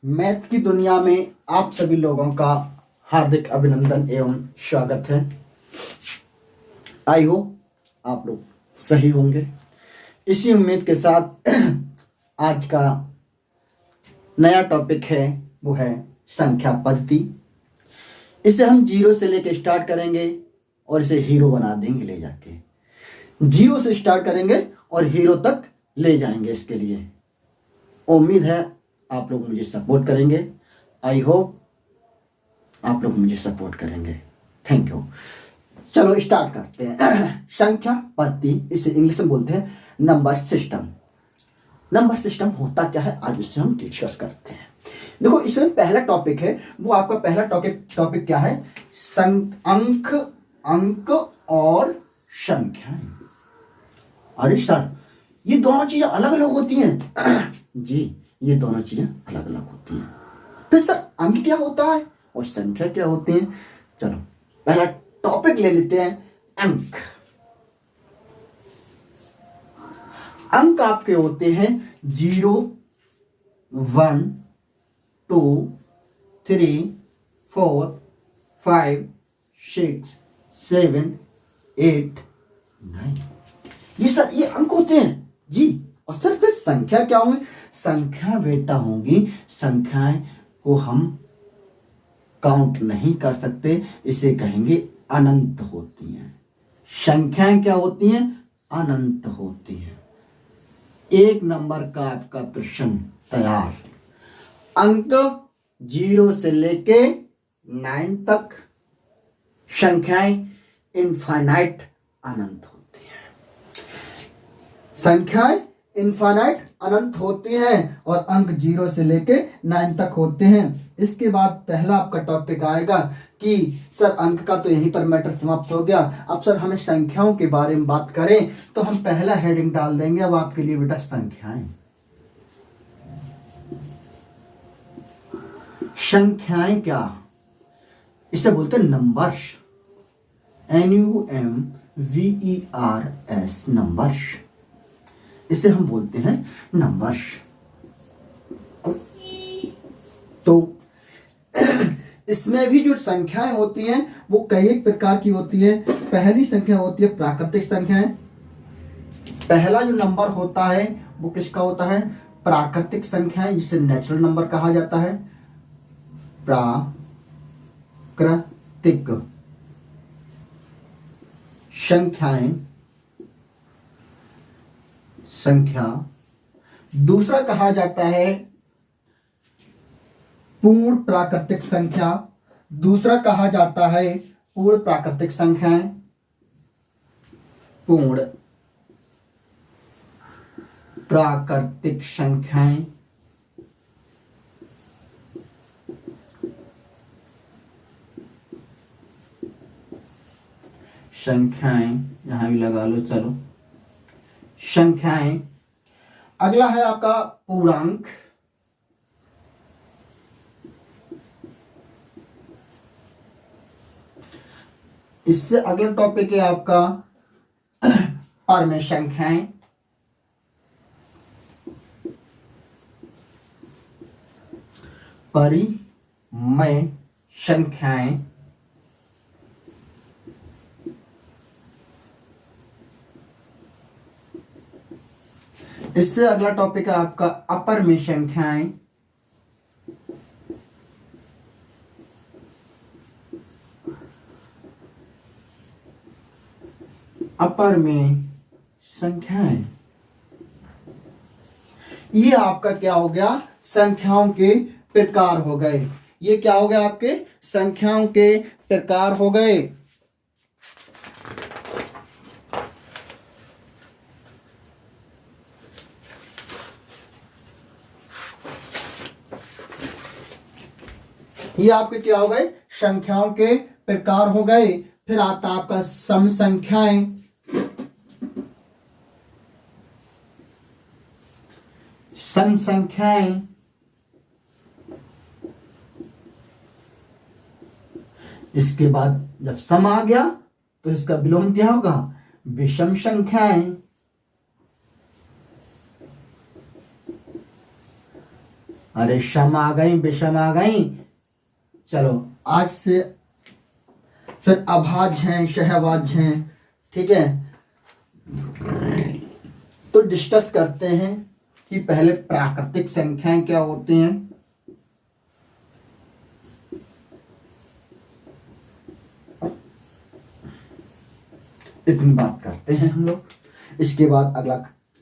Math की दुनिया में आप सभी लोगों का हार्दिक अभिनंदन एवं स्वागत है। आई हो आप लोग सही होंगे। इसी उम्मीद के साथ आज का नया टॉपिक है वो है संख्या पद्धति। इसे हम जीरो से लेकर स्टार्ट करेंगे और इसे हीरो बना देंगे ले जाके। जीरो से स्टार्ट करेंगे और हीरो तक ले जाएंगे। इसके लिए उम्मीद है आप लोग मुझे सपोर्ट करेंगे। आई होप आप लोग मुझे सपोर्ट करेंगे। Thank you. चलो स्टार्ट करते हैं। संख्या पद्धति, इसे इंग्लिश में बोलते हैं नंबर सिस्टम। नंबर सिस्टम होता क्या है आज उससे हम डिस्कस करते हैं। देखो इसमें पहला टॉपिक है वो आपका पहला टॉपिक क्या है, अंक और संख्याएं। अरे सर ये दोनों चीजें अलग अलग होती हैं। जी ये दोनों चीजें अलग अलग होती हैं। फिर सर अंक क्या होता है और संख्या क्या होती है। चलो पहला टॉपिक ले लेते हैं, अंक। अंक आपके होते हैं 0, 1, 2, 3, 4, 5, 6, 7, 8, 9। ये सर ये अंक होते हैं जी। और सर फिर संख्या क्या होंगी। संख्या बेटा होंगी, संख्याएं को हम काउंट नहीं कर सकते, इसे कहेंगे अनंत होती हैं। संख्याएं क्या होती हैं, अनंत होती हैं। एक नंबर का आपका प्रश्न तैयार। अंक 0 से लेके 9 तक, संख्याएं इनफाइनाइट अनंत होती हैं। संख्याएं इनफाइनाइट अनंत होती हैं और अंक 0 से लेके 9 तक होते हैं। इसके बाद पहला आपका टॉपिक आएगा कि सर अंक का तो यहीं पर मैटर समाप्त हो गया। अब सर हमें संख्याओं के बारे में बात करें तो हम पहला हेडिंग डाल देंगे अब आपके लिए बेटा संख्याएं। संख्याएं क्या, इसे बोलते हैं नंबर्स। NUMVERS नंबर्स, इसे हम बोलते हैं नंबर्स। तो इसमें भी जो संख्याएं होती हैं वो कई एक प्रकार की होती है। पहली संख्या होती है प्राकृतिक संख्याएं। पहला जो नंबर होता है वो किसका होता है, प्राकृतिक संख्याएं, जिसे नेचुरल नंबर कहा जाता है। प्राकृतिक संख्या। दूसरा कहा जाता है पूर्ण प्राकृतिक संख्या। दूसरा कहा जाता है पूर्ण प्राकृतिक संख्याएं। पूर्ण प्राकृतिक संख्याएं। संख्याएं यहां भी लगा लो। चलो संख्याएं। अगला है आपका पूर्णांक। इससे अगला टॉपिक है आपका परमेय संख्याएं। परिमेय संख्याएं। इससे अगला टॉपिक है आपका अपरमेय संख्याएं। अपरमेय संख्याएं। ये आपका क्या हो गया, संख्याओं के प्रकार हो गए। ये क्या हो गया, आपके संख्याओं के प्रकार हो गए। ये आपके क्या हो गए, संख्याओं के प्रकार हो गए। फिर आता आपका सम संख्याएं। सम संख्याएं। इसके बाद जब सम आ गया तो इसका विलोम क्या होगा, विषम संख्याएं। अरे शम आ गई, विषम आ गई। चलो आज से फिर अभाज्य हैं, सहभाज्य हैं, ठीक है। तो डिस्कस करते हैं कि पहले प्राकृतिक संख्याएं क्या होती हैं। इतनी बात करते हैं हम लोग, इसके बाद अगला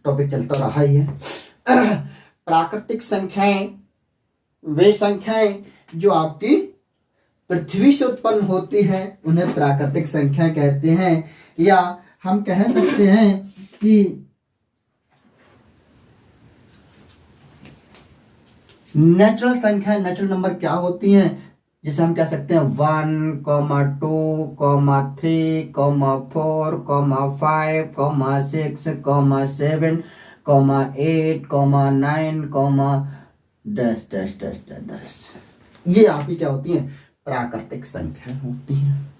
टॉपिक चलता रहा ही है। प्राकृतिक संख्याएं वे संख्याएं जो आपकी पृथ्वी से उत्पन्न होती है उन्हें प्राकृतिक संख्या कहते हैं। या हम कह सकते हैं कि नेचुरल संख्या, नेचुरल नंबर क्या होती हैं, जिसे हम कह सकते हैं 1, 2, 3, 4, 5, 6, 7, 8, 9, dash dash dash dash dash. ये आपकी क्या होती हैं, प्राकृतिक संख्या होती हैं।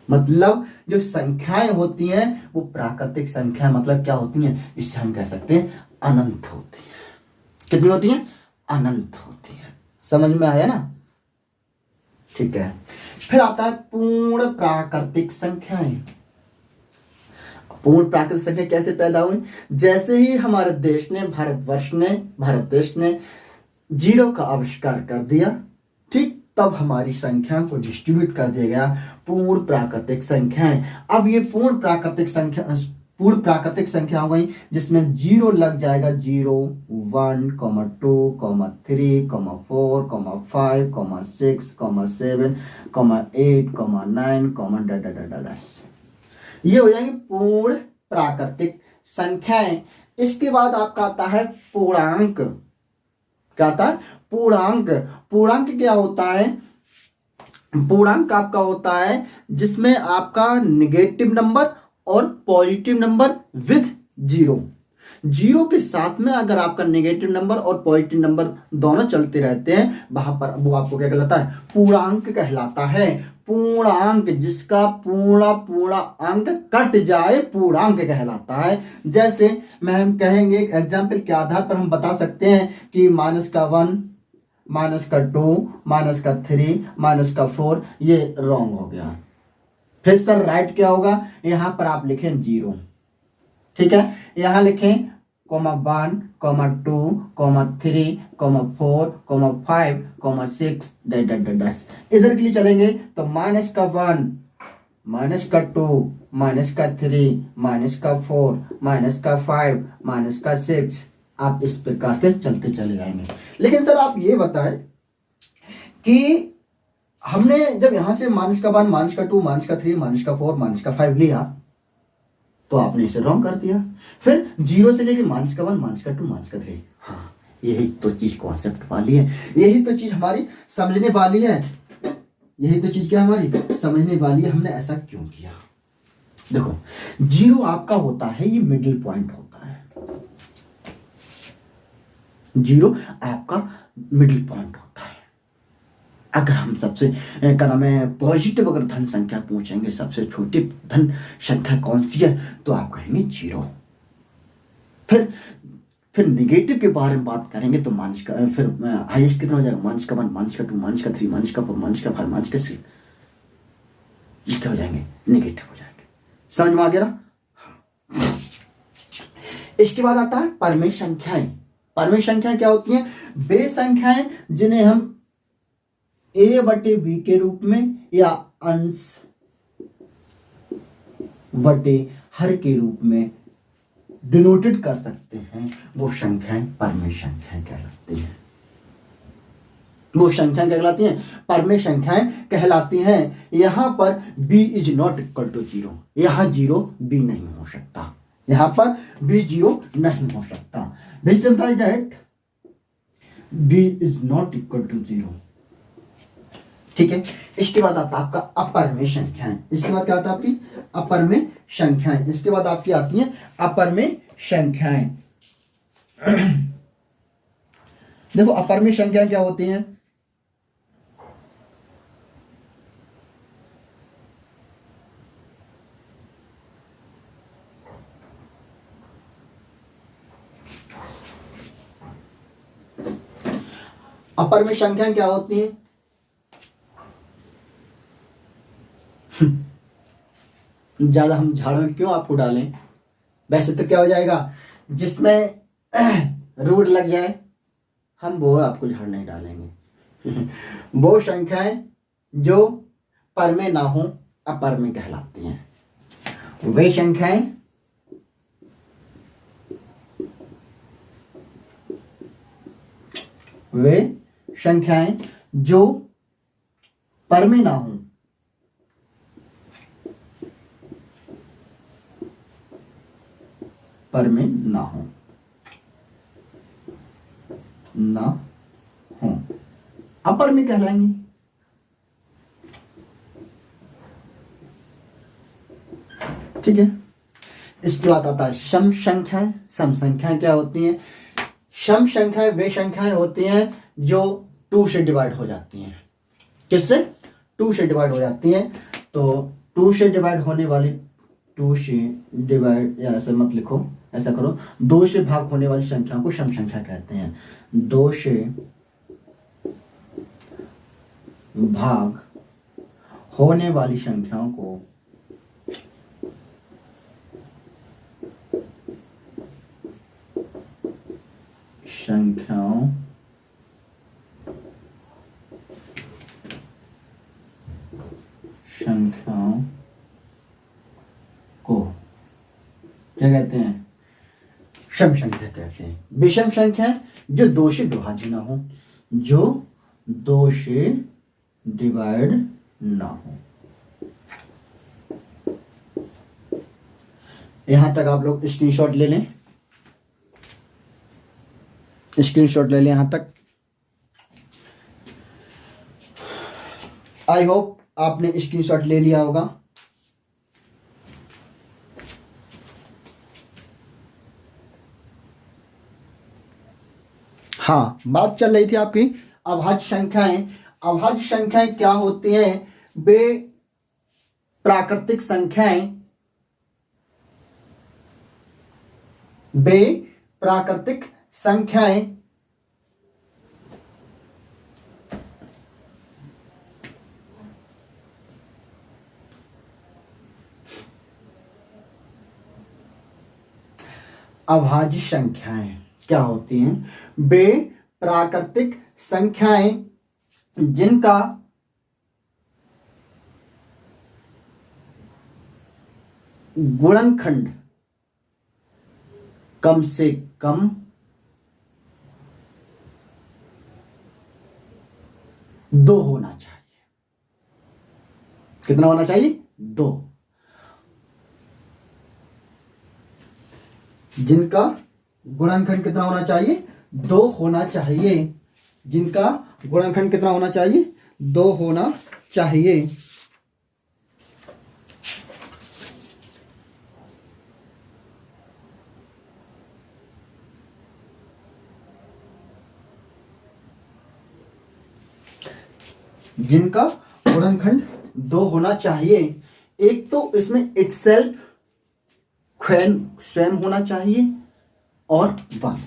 मतलब जो संख्याएं होती हैं वो प्राकृतिक संख्या मतलब क्या होती हैं, इससे हम कह सकते हैं अनंत होती हैं। कितनी होती हैं, अनंत होती हैं। समझ में आया ना, ठीक है। फिर आता है पूर्ण प्राकृतिक संख्याएं। पूर्ण प्राकृतिक संख्या कैसे पैदा हुई, जैसे ही हमारे देश ने, भारत देश ने जीरो का आविष्कार कर दिया, ठीक तब हमारी संख्या को डिस्ट्रीब्यूट कर दिया गया पूर्ण प्राकृतिक संख्याएं। अब ये पूर्ण प्राकृतिक संख्या हो गई जिसमें जीरो लग जाएगा, 0, 1, 2, 3, 4, 5, 6, 7, 8, 9, ये हो जाएंगे पूर्ण प्राकृतिक संख्याएं। इसके बाद आपका आता है पूर्णांक। क्या आता है, पूर्णांक। पूर्णांक क्या होता है, पूर्णांक आपका होता है जिसमें आपका नेगेटिव नंबर और positive number with zero, zero के साथ में अगर आपका नेगेटिव नंबर और पॉजिटिव नंबर दोनों चलते रहते हैं, वहां पर वो आपको क्या कहलाता है, पूर्णांक कहलाता है। पूर्णांक जिसका पूर्ण अंक कट जाए पूर्णांक कहलाता है। जैसे मैं हम कहेंगे एग्जाम्पल के आधार पर हम बता सकते हैं कि -1, -2, -3, -4 ये रॉन्ग हो गया। फिर सर राइट क्या होगा, यहां पर आप लिखें 0, ठीक है। यहां लिखें 1, 2, 3, 4, 5, 6 डैश। इधर के लिए चलेंगे तो -1, -2, -3, -4, -6 आप इस प्रकार से चलते चले जाएंगे। लेकिन सर आप ये बताएं कि हमने जब यहां से -1, -2, -3, -4, -5 लिया तो आपने इसे रॉन्ग कर दिया। फिर 0 से लेके -1, -2, -3। हाँ, यही तो चीज कॉन्सेप्ट वाली है, यही तो चीज हमारी समझने वाली है, यही तो चीज क्या हमारी समझने वाली है। हमने ऐसा क्यों किया, देखो 0 आपका होता है, ये मिडिल पॉइंट होता है। 0 आपका मिडिल पॉइंट होता है। अगर हम सबसे क्या नाम है पॉजिटिव अगर धन संख्या पूछेंगे, सबसे छोटी धन संख्या कौन सी है, तो आप कहेंगे 0। फिर निगेटिव के बारे में बात करेंगे तो फिर हाईएस्ट कितना हो जाएगा, -1, -2, -3, -4, -5, -6 इसके हो जाएंगे, निगेटिव हो जाएंगे। समझ में आ गया ना। इसके बाद आता है परमेय संख्याएं। परमेय संख्याएं क्या होती हैं, वे संख्याएं जिन्हें हम a/b के रूप में या अंश बटे हर के रूप में डिनोटेड कर सकते हैं, वो संख्याएं परमेय संख्याएं कहलाती हैं। वो संख्याएं कहलाती हैं, परमेय संख्याएं कहलाती हैं। यहां पर b is not equal to 0, यहां 0 b नहीं हो सकता, यहां पर b 0 नहीं हो सकता। This implies that b is not equal to 0, ठीक है। इसके बाद आता है आपका अपरमेय संख्याएं। इसके बाद क्या आता है आपकी अपरमेय संख्याएं। इसके बाद आपकी आती हैं अपरमेय संख्याएं। देखो अपरमेय संख्याएं क्या होती हैं, अपर में संख्याएं क्या होती हैं? ज्यादा हम झाड़ में क्यों आपको डालें? वैसे तो क्या हो जाएगा, जिसमें रूट लग जाए हम वो आपको झाड़ नहीं डालेंगे। वो संख्याएं जो पर में ना हो अपर में कहलाती हैं। वे संख्याएं जो पर में ना हो अपर में कहलाएंगी। ठीक है। इसके बाद आता है सम संख्याएं। सम संख्याएं क्या होती हैं? सम संख्याएं वे संख्याएं होती हैं जो 2 से डिवाइड हो जाती हैं। किससे? 2 से डिवाइड हो जाती हैं। तो 2 से डिवाइड होने वाली, 2 से डिवाइड, या ऐसे मत लिखो, ऐसा करो, 2 से भाग होने वाली संख्या को सम संख्या कहते हैं। 2 से भाग होने वाली संख्याओं को संख्याओं को क्या कहते हैं? सम संख्या कहते हैं। विषम संख्या जो 2 से विभाज्य ना हो, जो 2 से डिवाइड ना हो। यहां तक आप लोग स्क्रीनशॉट ले लें, यहां तक। आई होप आपने स्क्रीनशॉट ले लिया होगा। हाँ, बात चल रही थी आपकी अभाज्य संख्याएं। अभाज्य संख्याएं क्या होती हैं? वे प्राकृतिक संख्याएं अभाज्य संख्याएं क्या होती हैं? वे प्राकृतिक संख्याएं जिनका गुणनखंड कम से कम 2 होना चाहिए। कितना होना चाहिए? 2। जिनका गुणनखंड कितना होना चाहिए? 2 होना चाहिए। जिनका गुणनखंड कितना होना चाहिए? 2 होना चाहिए। जिनका गुणनखंड 2 होना चाहिए। एक तो इसमें इटसेल्फ स्वयं होना चाहिए और 1।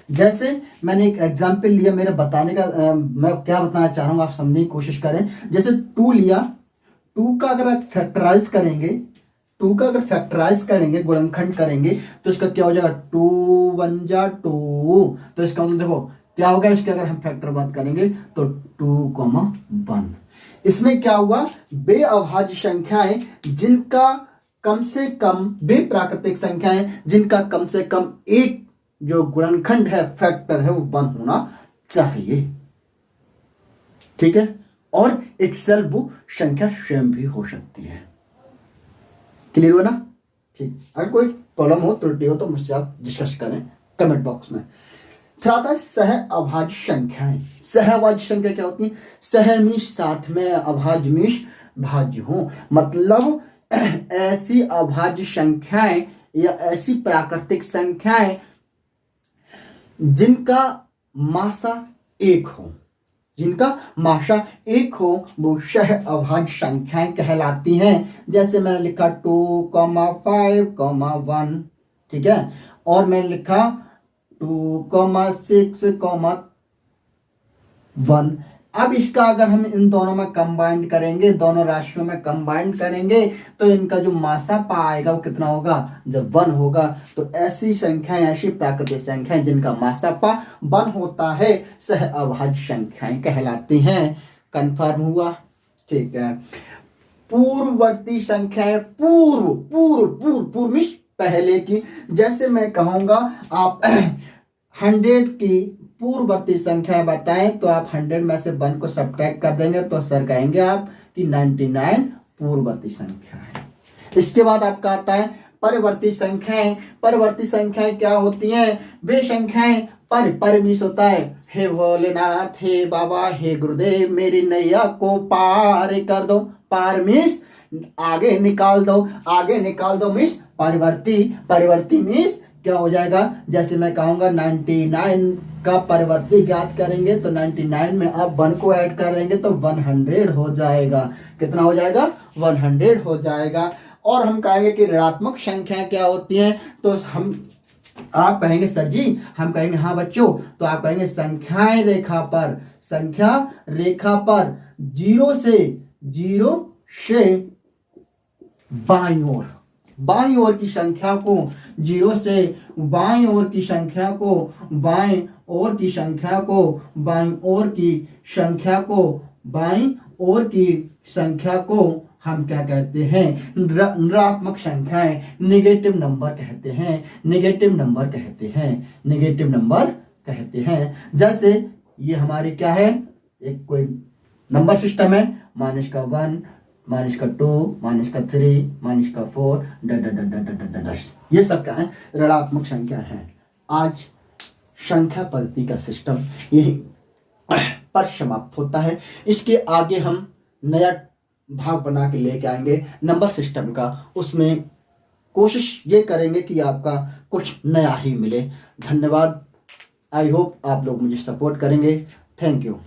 जैसे मैंने एक एग्जाम्पल लिया, मेरे बताने का मैं क्या बताना चाह रहा हूं आप समझने की कोशिश करें। जैसे 2 लिया, 2 का अगर आप फैक्टराइज करेंगे, गुणनखंड करेंगे, तो इसका क्या हो जाएगा? 2 1 जा 2। तो इसका मतलब देखो क्या होगा, इसके अगर हम फैक्टर बात करेंगे तो 2, 1। इसमें क्या हुआ? वे अभाज्य संख्याएं जिनका कम से कम, वे प्राकृतिक संख्याएं जिनका कम से कम एक जो गुणनखंड है, फैक्टर है, वो 1 होना चाहिए। ठीक है। और इटसेल्फ वो संख्या स्वयं भी हो सकती है। क्लियर हुआ ना? ठीक। अगर कोई प्रॉब्लम हो, त्रुटि हो, तो मुझसे आप डिस्कस करें कमेंट बॉक्स में। फिर आता है सह अभाज्य संख्याएं। सह अभाज्य संख्या क्या होती है? सह मीन्स साथ में, अभाज्य मीन्स भाज्य हो। मतलब ऐसी अभाज्य संख्याएं या ऐसी प्राकृतिक संख्याएं जिनका मासा 1 हो, वो सह अभाज्य संख्याएं कहलाती हैं। जैसे मैंने लिखा 2, 5, 1। ठीक है। और मैंने लिखा 2, 6, 1। अब इसका अगर हम इन दोनों में कंबाइन करेंगे, दोनों राशियों में कंबाइन करेंगे, तो इनका जो मासापा आएगा वो कितना होगा, जब 1 होगा। तो ऐसी संख्याएं, ऐसी प्राकृतिक संख्याएं जिनका मासापा 1 होता है सह अभाज्य संख्याएं कहलाती हैं। कंफर्म हुआ? ठीक है। पूर्ववर्ती संख्याएं, पूर्व पूर्व पूर्व पूर्व मीन्स पहले की। जैसे मैं कहूंगा आप 100 की पूर्ववर्ती संख्या बताएं तो आप 100 में से 1 को सब्ट्रैक्ट कर देंगे तो सर कहेंगे आप कि 99 पूर्ववर्ती संख्या है। इसके बाद आपका आता है परिवर्ती संख्याएं। परिवर्ती संख्याएं क्या होती हैं? वे संख्याएं पर मीन्स होता है हे भोलेनाथ, हे बाबा, हे गुरुदेव, मेरी नैया को पार कर दो। पार मीन्स आगे निकाल दो, आगे निकाल दो मीन्स परिवर्ती। परिवर्ती मीन्स क्या हो जाएगा? जैसे मैं कहूंगा 99 का परिवर्ती ज्ञात करेंगे तो 99 में आप 1 को ऐड कर देंगे तो 100 हो जाएगा। कितना हो जाएगा? 100 हो जाएगा। और हम कहेंगे कि ऋणात्मक संख्या क्या होती हैं, तो हम आप कहेंगे सर जी, हम कहेंगे हाँ बच्चों, तो आप कहेंगे संख्याएं रेखा पर, संख्या रेखा पर 0 से बाईं ओर, बाईं ओर की संख्या को 0 से बाईं ओर की संख्या को, बाईं ओर की संख्या को, बाईं ओर की संख्या को, बाईं ओर की संख्या को हम क्या कहते हैं? ऋणात्मक संख्याएं, नेगेटिव नंबर कहते हैं, नेगेटिव नंबर कहते हैं, नेगेटिव नंबर कहते हैं। जैसे ये हमारी क्या है, एक कोई नंबर सिस्टम है, -1, -2, -3, -4, ये सब क्या है? ऋणात्मक संख्या है। आज संख्या पद्धति का सिस्टम यही पर समाप्त होता है। इसके आगे हम नया भाग बना के लेके आएंगे नंबर सिस्टम का। उसमें कोशिश ये करेंगे कि आपका कुछ नया ही मिले। धन्यवाद। आई होप आप लोग मुझे सपोर्ट करेंगे। Thank you.